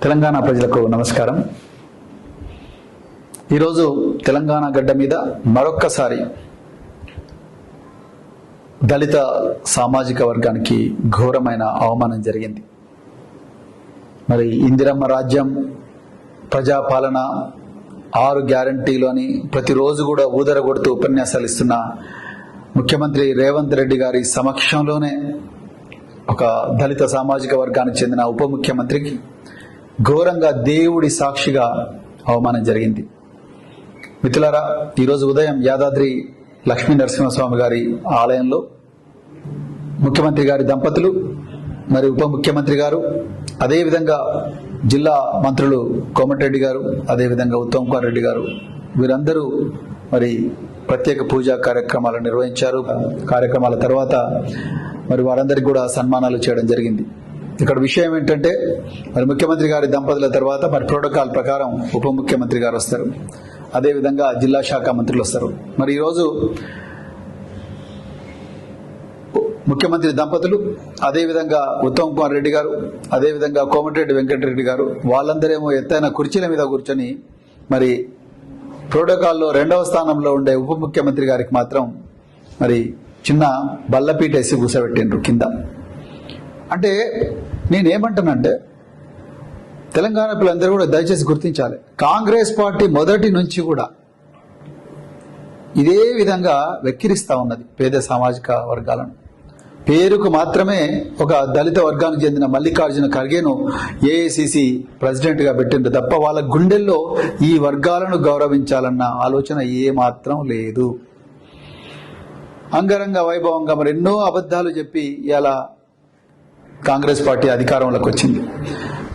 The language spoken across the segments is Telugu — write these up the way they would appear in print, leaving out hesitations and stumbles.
తెలంగాణ ప్రజలకు నమస్కారం. ఈరోజు తెలంగాణ గడ్డ మీద మరొక్కసారి దళిత సామాజిక వర్గానికి ఘోరమైన అవమానం జరిగింది. మరి ఇందిరమ్మ రాజ్యం, ప్రజాపాలన, 6 గ్యారంటీలు అని ప్రతిరోజు కూడా ఊదరగొడుతూ ఉపన్యాసాలు ఇస్తున్న ముఖ్యమంత్రి రేవంత్ రెడ్డి గారి సమక్షంలోనే ఒక దళిత సామాజిక వర్గానికి చెందిన ఉప ముఖ్యమంత్రికి ఘోరంగా దేవుడి సాక్షిగా అవమానం జరిగింది. మిత్రులారా, ఈరోజు ఉదయం యాదాద్రి లక్ష్మీ నరసింహస్వామి గారి ఆలయంలో ముఖ్యమంత్రి గారి దంపతులు, మరి ఉప ముఖ్యమంత్రి గారు, అదేవిధంగా జిల్లా మంత్రులు కోమటిరెడ్డి గారు, అదేవిధంగా ఉత్తమ్ కుమార్ రెడ్డి గారు, వీరందరూ మరి ప్రత్యేక పూజా కార్యక్రమాలు నిర్వహించారు. కార్యక్రమాల తర్వాత మరి వారందరికీ కూడా సన్మానాలు చేయడం జరిగింది. ఇక్కడ విషయం ఏంటంటే, మరి ముఖ్యమంత్రి గారి దంపతుల తర్వాత మరి ప్రోటోకాల్ ప్రకారం ఉప ముఖ్యమంత్రి గారు వస్తారు, అదేవిధంగా జిల్లా శాఖ మంత్రులు వస్తారు. మరి ఈరోజు ముఖ్యమంత్రి దంపతులు, అదేవిధంగా ఉత్తమ్ కుమార్ రెడ్డి గారు, అదేవిధంగా కోమటిరెడ్డి వెంకటరెడ్డి గారు, వాళ్ళందరేమో ఎత్తైన కుర్చీల మీద కూర్చొని మరి ప్రోటోకాల్లో 2వ స్థానంలో ఉండే ఉప ముఖ్యమంత్రి గారికి మాత్రం మరి చిన్న బల్లపీట వేసి కూర్చోబెట్టిండ్రు కింద. అంటే నేనేమంటానంటే, తెలంగాణ పిల్లలందరూ కూడా దయచేసి గుర్తించాలి, కాంగ్రెస్ పార్టీ మొదటి నుంచి కూడా ఇదే విధంగా వెక్కిరిస్తా ఉన్నది పేద సామాజిక వర్గాలను. పేరుకు మాత్రమే ఒక దళిత వర్గానికి చెందిన మల్లికార్జున ఖర్గేను ఏఐసిసి ప్రెసిడెంట్ గా పెట్టిండ్రు తప్ప వాళ్ళ గుండెల్లో ఈ వర్గాలను గౌరవించాలన్న ఆలోచన ఏమాత్రం లేదు. అంగరంగ వైభవంగా మరి ఎన్నో అబద్ధాలు చెప్పి ఇలా కాంగ్రెస్ పార్టీ అధికారంలోకి వచ్చింది.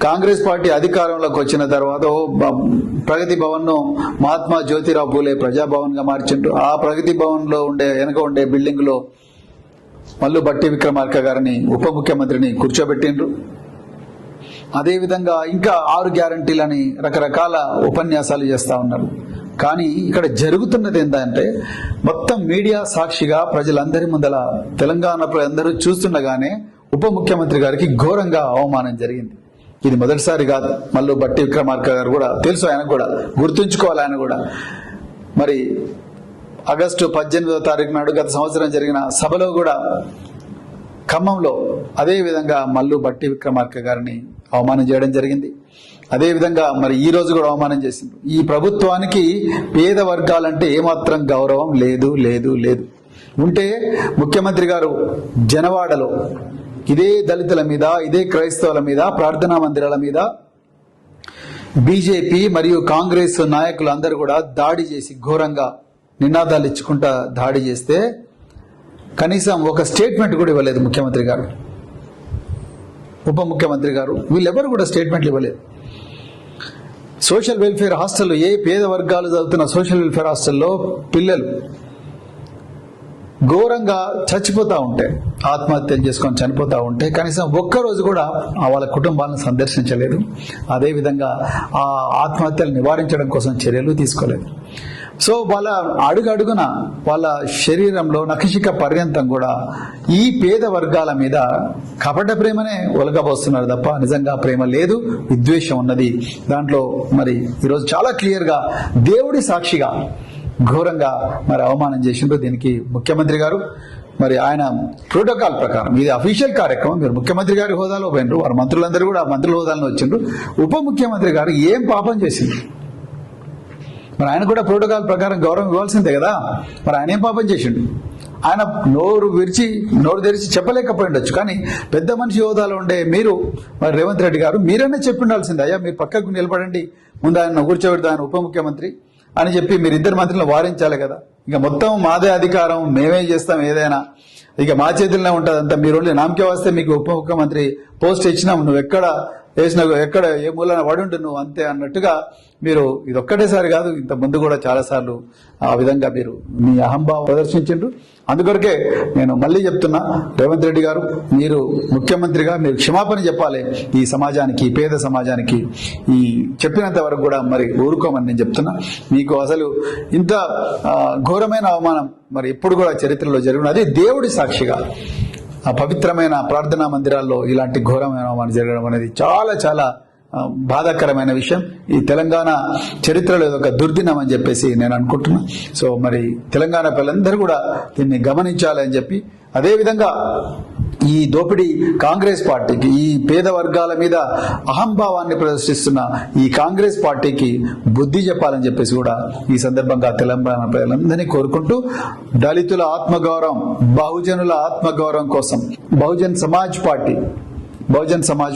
కాంగ్రెస్ పార్టీ అధికారంలోకి వచ్చిన తర్వాత ప్రగతి భవన్ ను మహాత్మా జ్యోతిరావు పూలే ప్రజాభవన్ గా మార్చిండ్రు. ఆ ప్రగతి భవన్ లో వెనక ఉండే బిల్డింగ్ లో మల్లు బట్టి విక్రమార్క గారిని ఉప ముఖ్యమంత్రిని కూర్చోబెట్టిండ్రు. అదేవిధంగా ఇంకా 6 గ్యారంటీలని రకరకాల ఉపన్యాసాలు చేస్తా ఉన్నారు. కానీ ఇక్కడ జరుగుతున్నది ఏంటంటే, మొత్తం మీడియా సాక్షిగా ప్రజలందరి ముందల తెలంగాణ ప్రజలందరూ చూస్తుండగానే ఉప ముఖ్యమంత్రి గారికి ఘోరంగా అవమానం జరిగింది. ఇది మొదటిసారి కాదు. మల్లు బట్టి విక్రమార్క గారు కూడా తెలుసు, ఆయన కూడా గుర్తుంచుకోవాలి. ఆయన కూడా మరి ఆగస్టు 18వ తారీఖు నాడు గత సంవత్సరం జరిగిన సభలో కూడా ఖమ్మంలో అదే విధంగా మల్లు బట్టి విక్రమార్క గారిని అవమానం చేయడం జరిగింది. అదేవిధంగా మరి ఈ రోజు కూడా అవమానం చేసింది. ఈ ప్రభుత్వానికి పేద వర్గాలంటే ఏమాత్రం గౌరవం లేదు లేదు లేదు. ఉంటే ముఖ్యమంత్రి గారు జనవాడలో ఇదే దళితుల మీద, ఇదే క్రైస్తవుల మీద, ప్రార్థనా మందిరాల మీద బీజేపీ మరియు కాంగ్రెస్ నాయకులు అందరూ కూడా దాడి చేసి ఘోరంగా నినాదాలు ఇచ్చుకుంటా దాడి చేస్తే కనీసం ఒక స్టేట్మెంట్ కూడా ఇవ్వలేదు ముఖ్యమంత్రి గారు, ఉప ముఖ్యమంత్రి గారు, వీళ్ళెవరు కూడా స్టేట్మెంట్లు ఇవ్వలేదు. సోషల్ వెల్ఫేర్ హాస్టల్, ఏ పేద వర్గాలు చదువుతున్న సోషల్ వెల్ఫేర్ హాస్టల్లో పిల్లలు ఘోరంగా చచ్చిపోతూ ఉంటే, ఆత్మహత్యలు చేసుకొని చనిపోతూ ఉంటే కనీసం ఒక్కరోజు కూడా వాళ్ళ కుటుంబాలను సందర్శించలేదు. అదేవిధంగా ఆ ఆత్మహత్యలు నివారించడం కోసం చర్యలు తీసుకోలేదు. సో వాళ్ళ అడుగడుగున వాళ్ళ శరీరంలో నఖశిఖ పర్యంతం కూడా ఈ పేద వర్గాల మీద కపట ప్రేమనే ఒలగబోస్తున్నారు తప్ప నిజంగా ప్రేమ లేదు, విద్వేషం ఉన్నది. దాంట్లో మరి ఈరోజు చాలా క్లియర్గా దేవుడి సాక్షిగా ఘోరంగా మరి అవమానం చేసిండ్రు. దీనికి ముఖ్యమంత్రి గారు మరి ఆయన ప్రోటోకాల్ ప్రకారం, ఇది అఫీషియల్ కార్యక్రమం, మీరు ముఖ్యమంత్రి గారి హోదాలో పోయినరు, వారు మంత్రులందరూ కూడా మంత్రుల హోదాలో వచ్చిండ్రు. ఉప ముఖ్యమంత్రి గారు ఏం పాపం చేసిండ్రు? మరి ఆయన కూడా ప్రోటోకాల్ ప్రకారం గౌరవం ఇవ్వాల్సిందే కదా. మరి ఆయన ఏం పాపం చేసిండు? ఆయన నోరు తెరిచి చెప్పలేకపోయి ఉండొచ్చు. కానీ పెద్ద మనిషి హోదాలో ఉండే మీరు, మరి రేవంత్ రెడ్డి గారు, మీరన్నా చెప్పి ఉండాల్సిందే, అయ్యా మీరు పక్కకు నిలబడండి, ముందు ఆయన కూర్చోబెడతా, ఆయన ఉప ముఖ్యమంత్రి అని చెప్పి మీరు 2 మంత్రులను వారించాలి కదా. ఇక మొత్తం మాదే అధికారం, మేమే చేస్తాం ఏదైనా, ఇక మా చేతుల్లోనే ఉంటుంది అంతా. మీరు నామకే వస్తే మీకు ఉప ముఖ్యమంత్రి పోస్ట్ ఇచ్చినాం, నువ్వు ఎక్కడ వేసిన, ఎక్కడ ఏ మూలన పడుంటు నువ్వు అంతే అన్నట్టుగా మీరు ఇదొక్కటేసారి కాదు, ఇంత ముందు కూడా చాలా సార్లు ఆ విధంగా మీరు మీ అహంభావం ప్రదర్శించిండ్రు. అందుకొరకే నేను మళ్ళీ చెప్తున్నా, రేవంత్ రెడ్డి గారు, మీరు ముఖ్యమంత్రిగా మీరు క్షమాపణ చెప్పాలి ఈ సమాజానికి, పేద సమాజానికి. ఈ చెప్పినంత వరకు కూడా మరి ఊరుకోమని నేను చెప్తున్నా. మీకు అసలు ఇంత ఘోరమైన అవమానం మరి ఎప్పుడు కూడా చరిత్రలో జరిగిన, అది దేవుడి సాక్షిగా ఆ పవిత్రమైన ప్రార్థనా మందిరాల్లో ఇలాంటి ఘోరమైన అవమానం జరగడం అనేది చాలా చాలా బాధాకరమైన విషయం. ఈ తెలంగాణ చరిత్రలో ఒక దుర్దినం అని చెప్పేసి నేను అనుకుంటున్నా. సో మరి తెలంగాణ పిల్లలందరూ కూడా దీన్ని గమనించాలని చెప్పి, అదేవిధంగా ఈ దోపిడీ కాంగ్రెస్ పార్టీకి, ఈ పేద వర్గాల మీద అహంభావాన్ని ప్రదర్శిస్తున్న ఈ కాంగ్రెస్ పార్టీకి బుద్ధి చెప్పాలని చెప్పేసి కూడా ఈ సందర్భంగా తెలంగాణ ప్రజలందరినీ కోరుకుంటూ, దళితుల ఆత్మగౌరవం, బహుజనుల ఆత్మగౌరవం కోసం బహుజన్ సమాజ్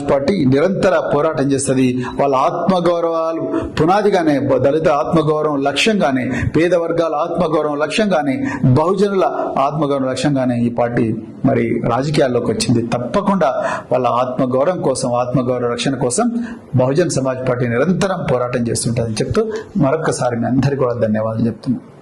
పార్టీ నిరంతర పోరాటం చేస్తుంది. వాళ్ళ ఆత్మగౌరవాలు పునాదిగానే, దళిత ఆత్మగౌరవం లక్ష్యంగానే, పేద వర్గాల ఆత్మగౌరవం లక్ష్యంగానే, బహుజనుల ఆత్మగౌరవం లక్ష్యంగానే ఈ పార్టీ మరి రాజకీయాల్లోకి వచ్చింది. తప్పకుండా వాళ్ళ ఆత్మగౌరవం కోసం, ఆత్మగౌరవ రక్షణ కోసం బహుజన్ సమాజ్ పార్టీ నిరంతరం పోరాటం చేస్తుంటుందని చెప్తూ మరొకసారి మీ అందరికీ కూడా ధన్యవాదాలు చెప్తున్నాను.